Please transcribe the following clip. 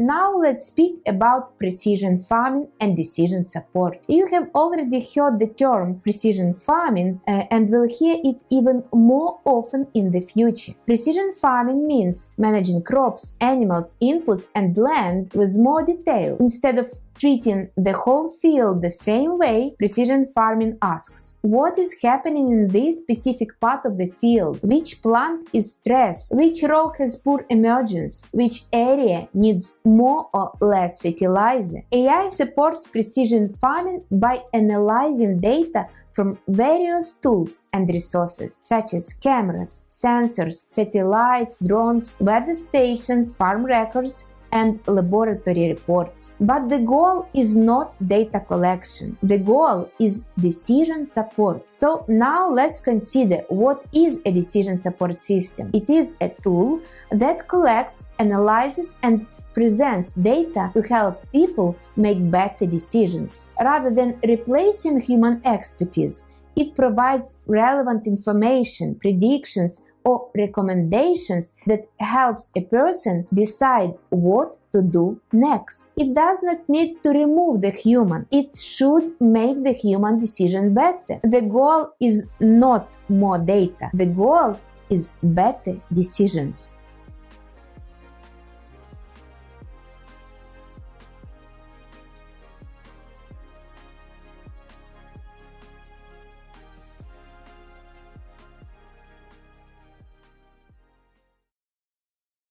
now let's speak about precision farming and decision support. You have already heard the term precision farming and will hear it even more often in the future. Precision farming means managing crops, animals, inputs, and land with more detail. Instead of treating the whole field the same way, precision farming asks, what is happening in this specific part of the field? Which plant is stressed? Which row has poor emergence? Which area needs more or less fertilizer? AI supports precision farming by analyzing data from various tools and resources, such as cameras, sensors, satellites, drones, weather stations, farm records, and laboratory reports. But the goal is not data collection. The goal is decision support. So now let's consider what is a decision support system. It is a tool that collects, analyzes, and presents data to help people make better decisions. Rather than replacing human expertise, it provides relevant information, predictions, or recommendations that helps a person decide what to do next. It does not need to remove the human. It should make the human decision better. The goal is not more data. The goal is better decisions.